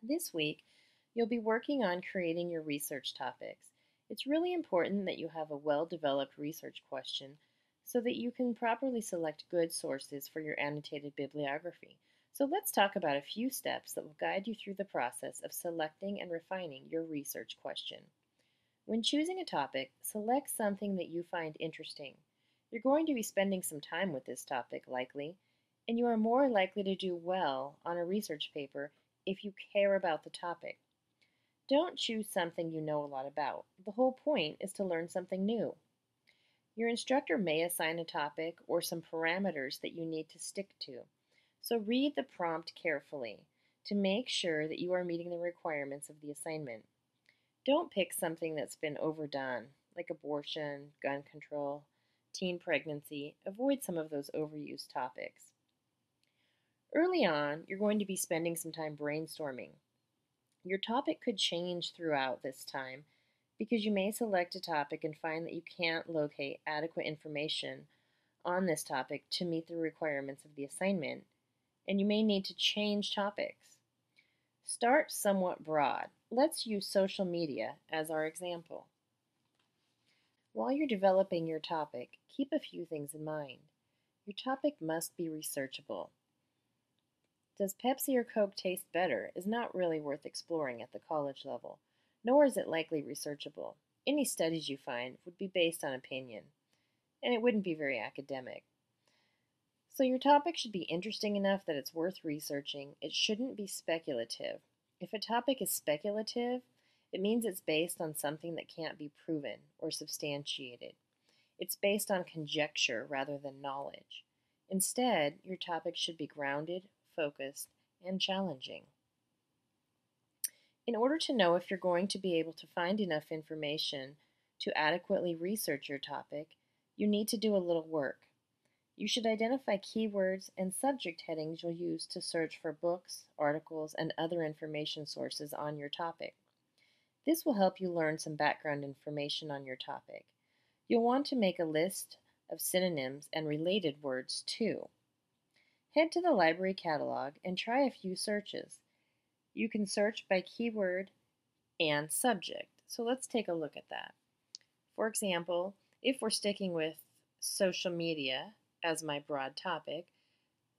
This week, you'll be working on creating your research topics. It's really important that you have a well-developed research question so that you can properly select good sources for your annotated bibliography. So let's talk about a few steps that will guide you through the process of selecting and refining your research question. When choosing a topic, select something that you find interesting. You're going to be spending some time with this topic, likely, and you are more likely to do well on a research paper if you care about the topic. Don't choose something you know a lot about. The whole point is to learn something new. Your instructor may assign a topic or some parameters that you need to stick to, so read the prompt carefully to make sure that you are meeting the requirements of the assignment. Don't pick something that's been overdone, like abortion, gun control, teen pregnancy. Avoid some of those overused topics. Early on, you're going to be spending some time brainstorming. Your topic could change throughout this time because you may select a topic and find that you can't locate adequate information on this topic to meet the requirements of the assignment, and you may need to change topics. Start somewhat broad. Let's use social media as our example. While you're developing your topic, keep a few things in mind. Your topic must be researchable. Does Pepsi or Coke taste better is not really worth exploring at the college level, nor is it likely researchable. Any studies you find would be based on opinion, and it wouldn't be very academic. So your topic should be interesting enough that it's worth researching. It shouldn't be speculative. If a topic is speculative, it means it's based on something that can't be proven or substantiated. It's based on conjecture rather than knowledge. Instead, your topic should be grounded, focused, and challenging. In order to know if you're going to be able to find enough information to adequately research your topic, you need to do a little work. You should identify keywords and subject headings you'll use to search for books, articles, and other information sources on your topic. This will help you learn some background information on your topic. You'll want to make a list of synonyms and related words too. Head to the library catalog and try a few searches. You can search by keyword and subject. So let's take a look at that. For example, if we're sticking with social media as my broad topic,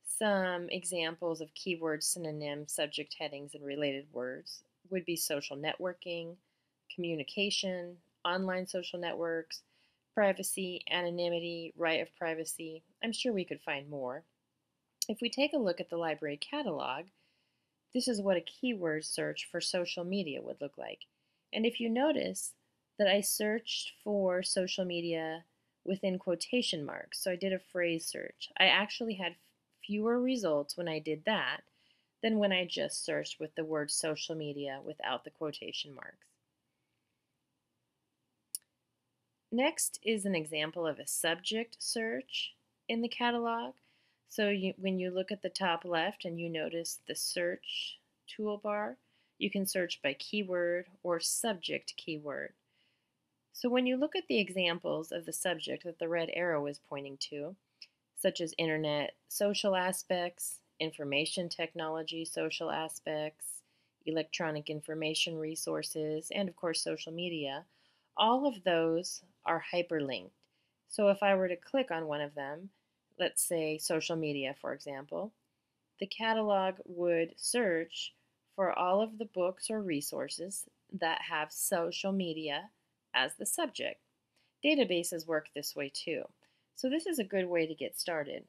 some examples of keyword synonyms, subject headings, and related words would be social networking, communication, online social networks, privacy, anonymity, right of privacy. I'm sure we could find more. If we take a look at the library catalog, this is what a keyword search for social media would look like. And if you notice that I searched for social media within quotation marks, so I did a phrase search, I actually had fewer results when I did that than when I just searched with the word social media without the quotation marks. Next is an example of a subject search in the catalog. So when you look at the top left and you notice the search toolbar, you can search by keyword or subject keyword. So when you look at the examples of the subject that the red arrow is pointing to, such as internet social aspects, information technology social aspects, electronic information resources, and of course social media, all of those are hyperlinked. So if I were to click on one of them, let's say social media for example, the catalog would search for all of the books or resources that have social media as the subject. Databases work this way too. So this is a good way to get started.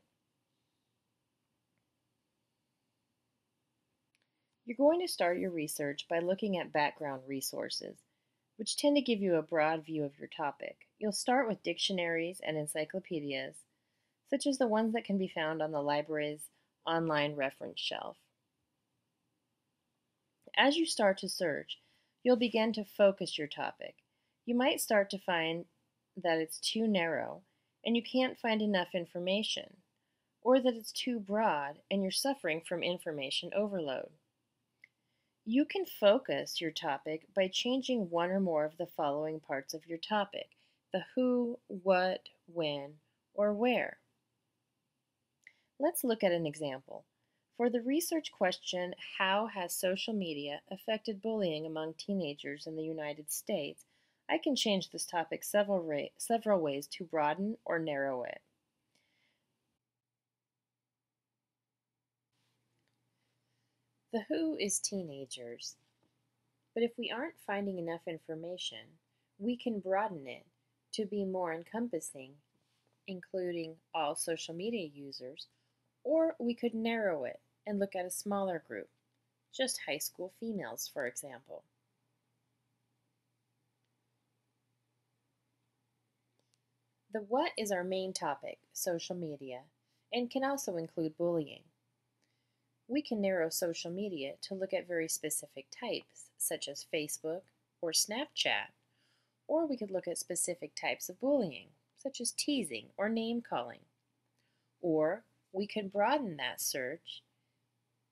You're going to start your research by looking at background resources, which tend to give you a broad view of your topic. You'll start with dictionaries and encyclopedias, such as the ones that can be found on the library's online reference shelf. As you start to search, you'll begin to focus your topic. You might start to find that it's too narrow and you can't find enough information, or that it's too broad and you're suffering from information overload. You can focus your topic by changing one or more of the following parts of your topic: the who, what, when, or where. Let's look at an example. For the research question, how has social media affected bullying among teenagers in the United States, I can change this topic several ways to broaden or narrow it. The who is teenagers, but if we aren't finding enough information, we can broaden it to be more encompassing, including all social media users, or we could narrow it and look at a smaller group, just high school females, for example. The what is our main topic, social media, and can also include bullying. We can narrow social media to look at very specific types, such as Facebook or Snapchat, or we could look at specific types of bullying, such as teasing or name calling. Or we can broaden that search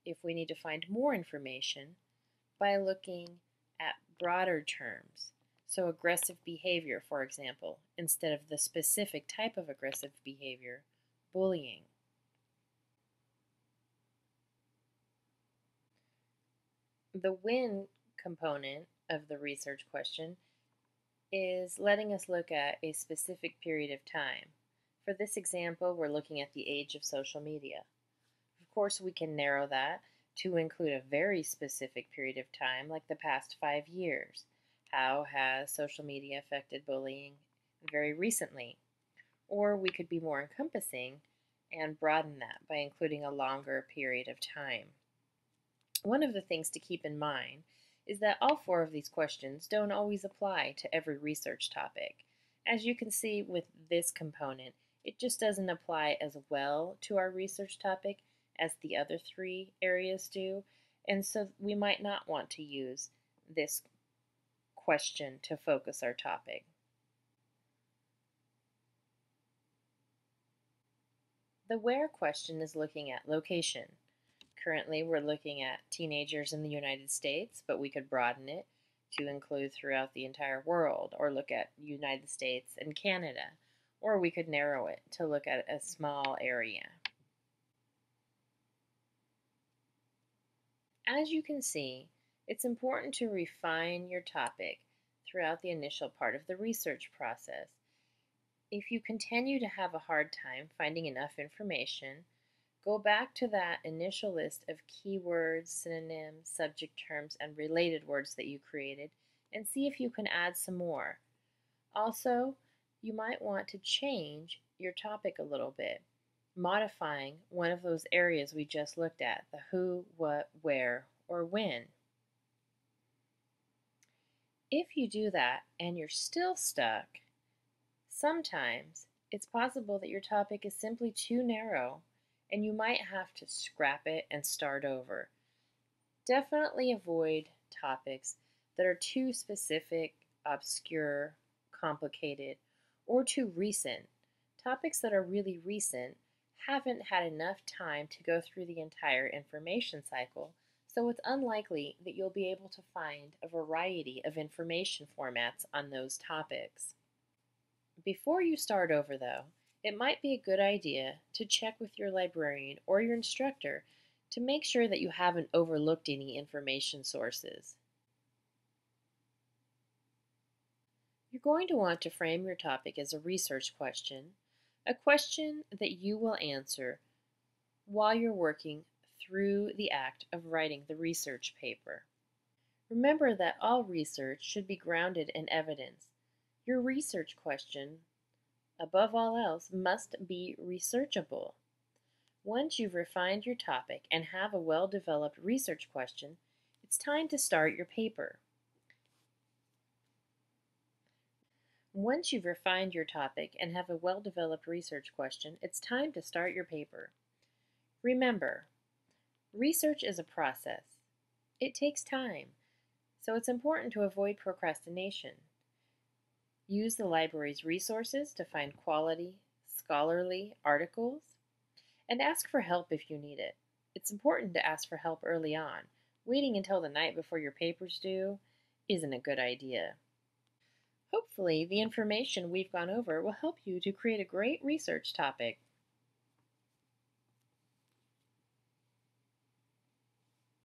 if we need to find more information by looking at broader terms. So aggressive behavior, for example, instead of the specific type of aggressive behavior, bullying. The when component of the research question is letting us look at a specific period of time. For this example, we're looking at the age of social media. Of course, we can narrow that to include a very specific period of time, like the past 5 years. How has social media affected bullying very recently? Or we could be more encompassing and broaden that by including a longer period of time. One of the things to keep in mind is that all 4 of these questions don't always apply to every research topic. As you can see with this component, it just doesn't apply as well to our research topic as the other 3 areas do, and so we might not want to use this question to focus our topic. The where question is looking at location. Currently, we're looking at teenagers in the United States, but we could broaden it to include throughout the entire world, or look at United States and Canada, or we could narrow it to look at a small area. As you can see, it's important to refine your topic throughout the initial part of the research process. If you continue to have a hard time finding enough information, go back to that initial list of keywords, synonyms, subject terms, and related words that you created and see if you can add some more. Also, you might want to change your topic a little bit, modifying one of those areas we just looked at, the who, what, where, or when. If you do that and you're still stuck, sometimes it's possible that your topic is simply too narrow and you might have to scrap it and start over. Definitely avoid topics that are too specific, obscure, complicated, or too recent. Topics that are really recent haven't had enough time to go through the entire information cycle, so it's unlikely that you'll be able to find a variety of information formats on those topics. Before you start over, though, it might be a good idea to check with your librarian or your instructor to make sure that you haven't overlooked any information sources. You're going to want to frame your topic as a research question, a question that you will answer while you're working through the act of writing the research paper. Remember that all research should be grounded in evidence. Your research question, above all else, must be researchable. Once you've refined your topic and have a well-developed research question, it's time to start your paper. Once you've refined your topic and have a well-developed research question, it's time to start your paper. Remember, research is a process. It takes time, so it's important to avoid procrastination. Use the library's resources to find quality, scholarly articles, and ask for help if you need it. It's important to ask for help early on. Waiting until the night before your paper's due isn't a good idea. Hopefully, the information we've gone over will help you to create a great research topic.